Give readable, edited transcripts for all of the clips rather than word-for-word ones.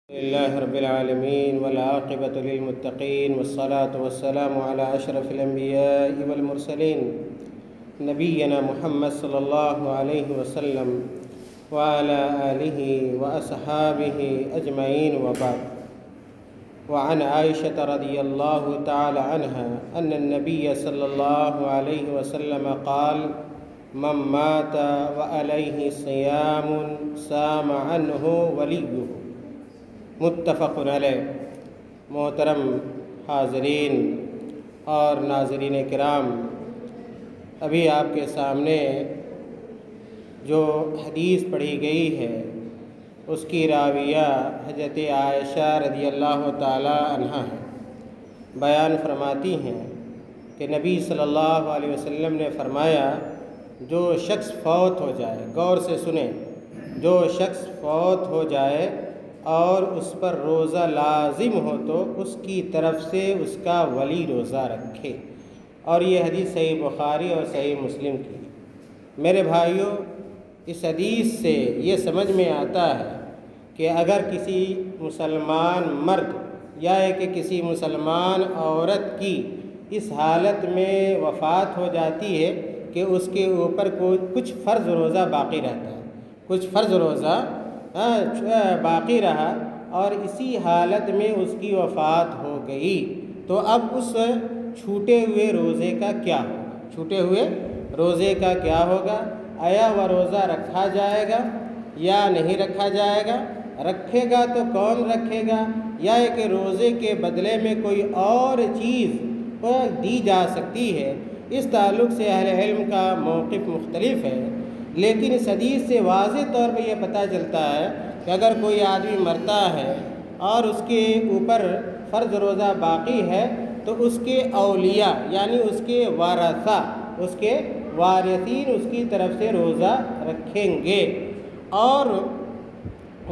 لله رب العالمين والعاقبة للمتقين والصلاة والسلام على أشرف الأنبياء والمرسلين نبينا محمد صلى الله عليه وسلم وعلى آله وأصحابه أجمعين وبعد. وعن عائشة رضي الله تعالى عنها أن النبي صلى الله عليه وسلم قال: من مات وعليه صيام صام عنه وليه. متفق علیہ۔ محترم حاضرین اور ناظرین کرام، ابھی آپ کے سامنے جو حدیث پڑھی گئی ہے اس کی راویہ حضرت عائشہ رضی اللہ تعالی عنہا ہے۔ بیان فرماتی ہیں کہ نبی صلی اللہ علیہ وسلم نے فرمایا، جو شخص فوت ہو جائے، غور سے سنیں، جو شخص فوت ہو جائے اور اس پر روزہ لازم ہو تو اس کی طرف سے اس کا ولی روزہ رکھے۔ اور یہ حدیث صحیح بخاری اور صحیح مسلم کی۔ میرے بھائیوں، اس حدیث سے یہ سمجھ میں آتا ہے کہ اگر کسی مسلمان مرد یا کہ کسی مسلمان عورت کی اس حالت میں وفات ہو جاتی ہے کہ اس کے اوپر کچھ فرض روزہ باقی رہتا ہے، کچھ فرض روزہ باقی رہا اور اسی حالت میں اس کی وفات ہو گئی، تو اب اس چھوٹے ہوئے روزے کا کیا ہوگا؟ چھوٹے ہوئے روزے کا کیا ہوگا؟ آیا وہ روزہ رکھا جائے گا یا نہیں رکھا جائے گا؟ رکھے گا تو کون رکھے گا؟ یا کہ روزے کے بدلے میں کوئی اور چیز دی جا سکتی ہے؟ اس تعلق سے اہل علم کا موقف مختلف ہے، لیکن اس حدیث سے واضح طور پہ یہ پتہ چلتا ہے کہ اگر کوئی آدمی مرتا ہے اور اس کے اوپر فرض روزہ باقی ہے تو اس کے اولیاء یعنی اس کے وارثہ، اس کے وارثین اس کی طرف سے روزہ رکھیں گے۔ اور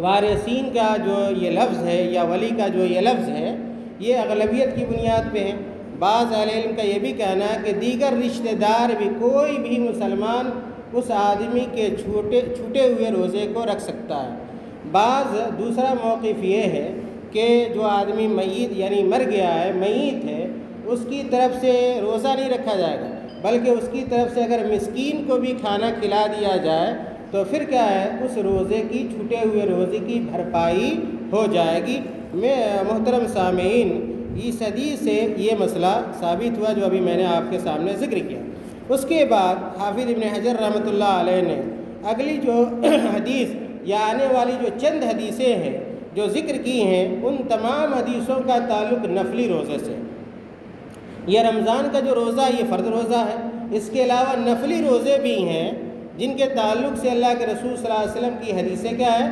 وارثین کا جو یہ لفظ ہے یا ولی کا جو یہ لفظ ہے، یہ اغلبیت کی بنیاد پہ ہے۔ بعض اہل علم کا یہ بھی کہنا ہے کہ دیگر رشتہ دار بھی، کوئی بھی مسلمان اس آدمی کے چھوٹے ہوئے روزے کو رکھ سکتا ہے۔ دوسرا موقف یہ ہے کہ جو آدمی میت یعنی مر گیا ہے، میت ہے، اس کی طرف سے روزہ نہیں رکھا جائے گا، بلکہ اس کی طرف سے اگر مسکین کو بھی کھانا کھلا دیا جائے تو پھر کیا ہے، اس روزے کی چھوٹے ہوئے روزے کی بھرپائی ہو جائے گی۔ محترم سامعین، اس حدیث سے یہ مسئلہ ثابت ہوا جو ابھی میں نے آپ کے سامنے ذکر کیا۔ اس کے بعد حافظ ابن حجر رحمۃ اللہ علیہ نے اگلی جو حدیث یا آنے والی جو چند حدیثیں ہیں جو ذکر کی ہیں، ان تمام حدیثوں کا تعلق نفلی روزے سے۔ یہ رمضان کا جو روزہ یہ فرض روزہ ہے، اس کے علاوہ نفلی روزے بھی ہیں جن کے تعلق سے اللہ کے رسول صلی اللہ علیہ وسلم کی حدیثیں کیا ہے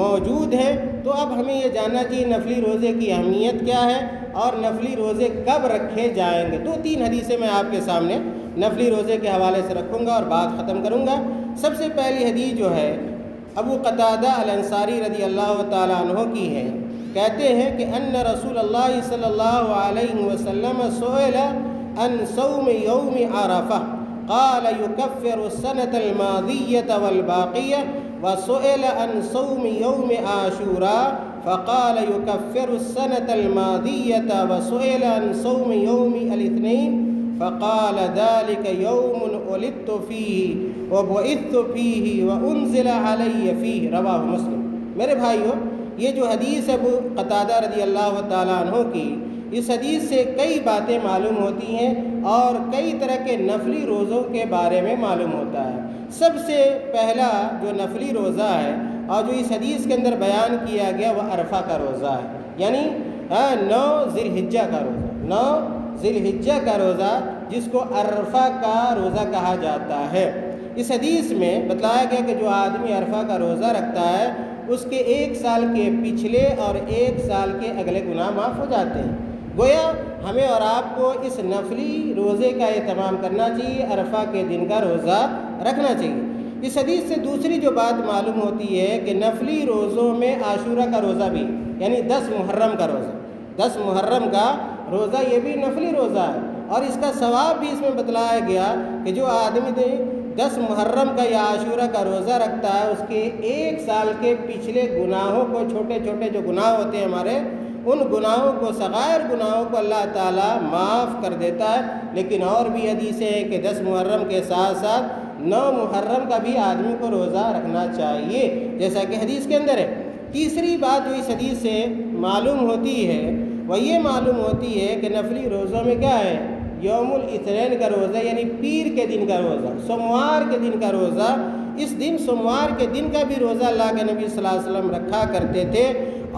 موجود ہیں۔ تو اب ہمیں یہ جاننا چاہیے نفلی روزے کی اہمیت کیا ہے اور نفلی روزے کب رکھے جائیں گے۔ 2-3 حدیثیں میں آپ کے سامنے نفلی روزے کے حوالے سے رکھوں گا اور بات ختم کروں گا۔ سب سے پہلی حدیث جو ہے ابو قتادہ الانصاری رضی اللہ تعالیٰ عنہ کی ہے۔ کہتے ہیں کہ ان رسول اللہ صلی اللہ علیہ وسلم سئل عن صوم یوم عرفہ قال يكفر السنة الماضية والباقية، وسئل عن صوم يوم عاشوراء فقال يكفر السنة الماضية، وسئل عن صوم يوم الاثنين فقال ذلك يوم ولدت فيه وبعثت فيه وانزل علي فيه، رواہ مسلم۔ میرے بھائیوں، یہ جو حدیث ابو قتادہ رضی اللہ تعالیٰ عنہ کی، اس حدیث سے کئی باتیں معلوم ہوتی ہیں اور کئی طرح کے نفلی روزوں کے بارے میں معلوم ہوتا ہے۔ سب سے پہلا جو نفلی روزہ ہے اور جو اس حدیث کے اندر بیان کیا گیا وہ عرفہ کا روزہ ہے، یعنی 9 ذی الحجہ کا روزہ، 9 ذی الحجہ کا روزہ جس کو عرفہ کا روزہ کہا جاتا ہے۔ اس حدیث میں بتلایا گیا کہ جو آدمی عرفہ کا روزہ رکھتا ہے اس کے 1 سال کے پچھلے اور 1 سال کے اگلے گناہ معاف ہو جاتے ہیں۔ گویا ہمیں اور آپ کو اس نفلی روزے کا اہتمام کرنا چاہیے، عرفہ کے دن کا روزہ رکھنا چاہیے۔ اس حدیث سے دوسری جو بات معلوم ہوتی ہے کہ نفلی روزوں میں عاشورہ کا روزہ بھی، یعنی 10 محرم کا روزہ، 10 محرم کا روزہ یہ بھی نفلی روزہ ہے، اور اس کا ثواب بھی اس میں بتلایا گیا کہ جو آدمی 10 محرم کا یا عاشورہ کا روزہ رکھتا ہے، اس کے 1 سال کے پچھلے گناہوں کو، چھوٹے چھوٹے جو گناہ ہوتے ہیں ہمارے، ان گناہوں کو، صغائر گناہوں کو اللہ تعالیٰ معاف کر دیتا ہے۔ لیکن اور بھی حدیثیں ہیں کہ 10 محرم کے ساتھ ساتھ 9 محرم کا بھی آدمی کو روزہ رکھنا چاہیے، جیسا کہ حدیث کے اندر ہے۔ تیسری بات جو اس حدیث سے معلوم ہوتی ہے وہ یہ معلوم ہوتی ہے کہ نفلی روزوں میں کیا ہے؟ یوم الاثنین کا روزہ، یعنی پیر کے دن کا روزہ، سوموار کے دن کا روزہ۔ اس دن سوموار کے دن کا بھی روزہ اللہ کے نبی صلی اللہ علیہ وسلم رکھا کرتے تھے۔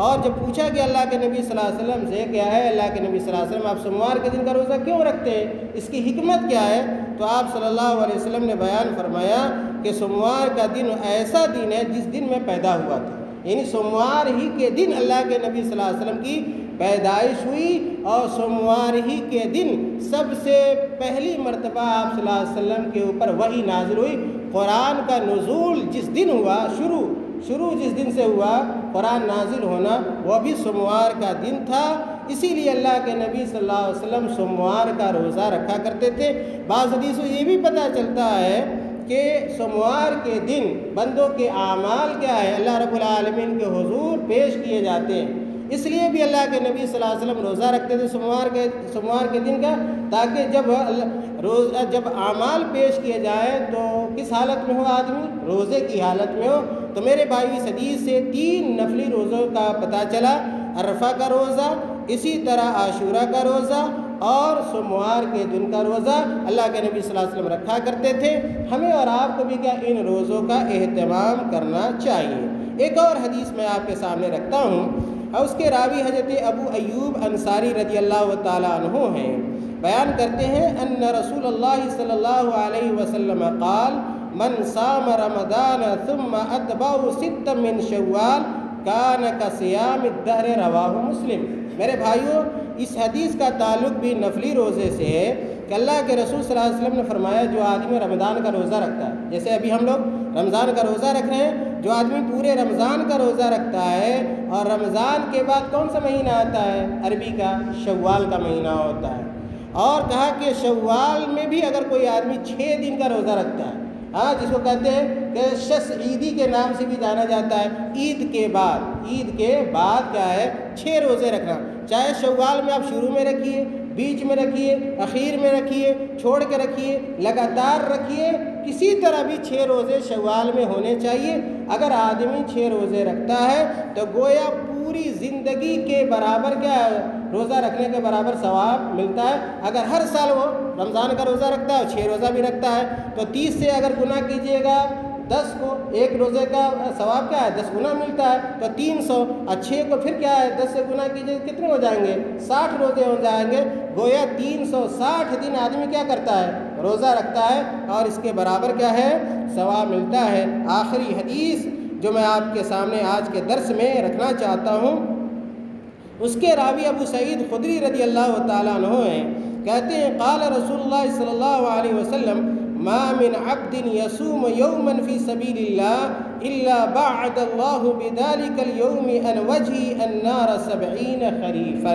اور جب پوچھا کہ اللہ کے نبی صلی اللہ علیہ وسلم سے کیا ہے اللہ کے نبی صلی اللہ علیہ وسلم آپ سوموار کے دن کا روزہ کیوں رکھتے ہیں، اس کی حکمت کیا ہے، تو آپ صلی اللہ علیہ وسلم نے بیان فرمایا کہ سوموار کا دن ایسا دن ہے جس دن میں پیدا ہوا تھا، یعنی سوموار ہی کے دن اللہ کے نبی صلی اللہ علیہ وسلم کی پیدائش ہوئی، اور سوموار ہی کے دن سب سے پہلی مرتبہ آپ صلی اللہ علیہ وسلم کے اوپر وحی نازل ہوئی۔ قرآن کا نزول جس دن ہوا، شروع جس دن سے ہوا قرآن نازل ہونا، وہ بھی سوموار کا دن تھا۔ اسی لیے اللہ کے نبی صلی اللہ علیہ وسلم سوموار کا روزہ رکھا کرتے تھے۔ بعض حدیثوں یہ بھی پتہ چلتا ہے کہ سوموار کے دن بندوں کے اعمال کیا ہے، اللہ رب العالمین کے حضور پیش کیے جاتے ہیں۔ اس لیے بھی اللہ کے نبی صلی اللہ علیہ وسلم روزہ رکھتے تھے سوموار کے دن کا، تاکہ جب اعمال پیش کیے جائیں تو کس حالت میں ہو آدمی؟ روزے کی حالت میں ہو۔ تو میرے بھائی اس حدیث سے 3 نفلی روزوں کا پتہ چلا، عرفہ کا روزہ، اسی طرح عاشورہ کا روزہ اور سوموار کے دن کا روزہ اللہ کے نبی صلی اللہ علیہ وسلم رکھا کرتے تھے۔ ہمیں اور آپ کو بھی کیا ان روزوں کا اہتمام کرنا چاہیے۔ ایک اور حدیث میں آپ کے سامنے رکھتا ہوں، اور اس کے راوی حضرت ابو ایوب انصاری رضی اللہ تعالیٰ عنہ ہیں۔ بیان کرتے ہیں ان رسول اللہ صلی اللہ علیہ وسلم قال من صام رمضان ثم اتبعه 6 من شوال کان کصیام الدہر، رواہ مسلم۔ میرے بھائیوں، اس حدیث کا تعلق بھی نفلی روزے سے ہے کہ اللہ کے رسول صلی اللہ علیہ وسلم نے فرمایا جو آدمی رمضان کا روزہ رکھتا ہے، جیسے ابھی ہم لوگ رمضان کا روزہ رکھ رہے ہیں، جو آدمی پورے رمضان کا روزہ رکھتا ہے، اور رمضان کے بعد کون سا مہینہ آتا ہے؟ عربی کا شوال کا مہینہ ہوتا ہے، اور کہا کہ شوال میں بھی اگر کوئی آدمی 6 دن کا روزہ رکھتا ہے، جس کو کہتے ہیں کہ شس عیدی کے نام سے بھی جانا جاتا ہے، عید کے بعد کیا ہے 6 روزے رکھنا، چاہے شوال میں آپ شروع میں رکھیے، بیچ میں رکھیے، اخیر میں رکھیے، چھوڑ کے رکھیے، لگاتار رکھیے، کسی طرح بھی 6 روزے شوال میں ہونے چاہیے۔ اگر آدمی 6 روزے رکھتا ہے تو گویا پوری زندگی کے برابر کیا ہے، روزہ رکھنے کے برابر ثواب ملتا ہے۔ اگر ہر سال وہ رمضان کا روزہ رکھتا ہے اور 6 روزہ بھی رکھتا ہے تو 30 سے اگر گنا کیجئے گا 10 کو، ایک روزے کا ثواب کیا ہے 10 گنا ملتا ہے، تو 300، اور 6 کو پھر کیا ہے 10 سے گنا کیجئے کتنے ہو جائیں گے؟ 60 روزے ہو جائیں گے۔ گویا 360 دن آدمی کیا کرتا ہے؟ روزہ رکھتا ہے، اور اس کے برابر کیا ہے؟ ثواب ملتا ہے۔ آخری حدیث جو میں آپ کے سامنے آج کے درس میں رکھنا چاہتا ہوں، اس کے راوی ابو سعید خدری رضی اللہ تعالیٰ عنہ ہیں، کہتے ہیں قال رسول اللہ صلی اللہ علیہ وسلم ما من عبد يصوم يوما في سبيل الله الا بعد الله بذلك اليوم عن وجهه النار 70 خريفا،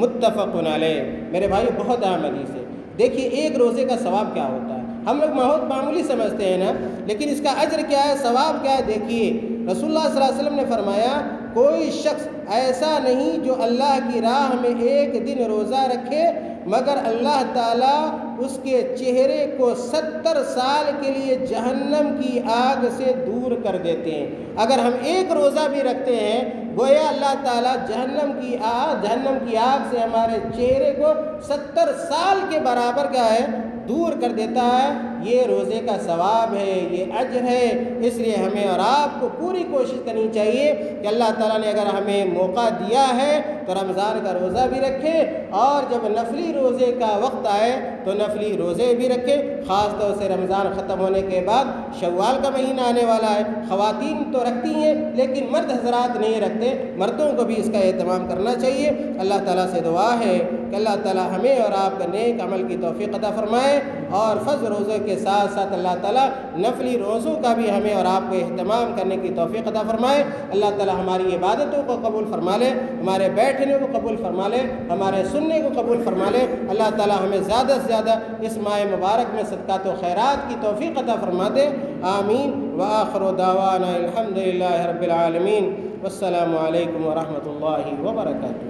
متفق علیہ۔ میرے بھائی بہت اہم حدیث ہے۔ دیکھیے ایک روزے کا ثواب کیا ہوتا ہے، ہم لوگ بہت معمولی سمجھتے ہیں نا، لیکن اس کا اجر کیا ہے، ثواب کیا ہے۔ دیکھیے رسول اللہ صلی اللہ علیہ وسلم نے فرمایا کوئی شخص ایسا نہیں جو اللہ کی راہ میں ایک دن روزہ رکھے مگر اللہ تعالیٰ اس کے چہرے کو 70 سال کے لیے جہنم کی آگ سے دور کر دیتے ہیں۔ اگر ہم ایک روزہ بھی رکھتے ہیں گویا اللہ تعالیٰ جہنم کی آگ سے ہمارے چہرے کو 70 سال کے برابر کیا ہے دور کر دیتا ہے۔ یہ روزے کا ثواب ہے، یہ اجر ہے۔ اس لیے ہمیں اور آپ کو پوری کوشش کرنی چاہیے کہ اللہ تعالیٰ نے اگر ہمیں موقع دیا ہے تو رمضان کا روزہ بھی رکھیں، اور جب نفلی روزے کا وقت آئے تو نفلی روزے بھی رکھیں۔ خاص طور سے رمضان ختم ہونے کے بعد شوال کا مہینہ آنے والا ہے، خواتین تو رکھتی ہیں لیکن مرد حضرات نہیں رکھتے، مردوں کو بھی اس کا اہتمام کرنا چاہیے۔ اللہ تعالیٰ سے دعا ہے کہ اللہ تعالیٰ ہمیں اور آپ کا نیک عمل کی توفیق عطا فرمائے۔ اور فرض روزے کے ساتھ ساتھ اللہ تعالیٰ نفلی روزوں کا بھی ہمیں اور آپ کو اہتمام کرنے کی توفیق عطا فرمائے۔ اللہ تعالیٰ ہماری عبادتوں کو قبول فرما لے، ہمارے بیٹھنے کو قبول فرما لے، ہمارے سننے کو قبول فرما لے۔ اللہ تعالیٰ ہمیں زیادہ سے زیادہ اس ماہ مبارک میں صدقات و خیرات کی توفیق عطا فرما دے، آمین۔ وآخر دعوانا الحمد للہ رب العالمین، والسلام علیکم ورحمۃ اللہ وبرکاتہ۔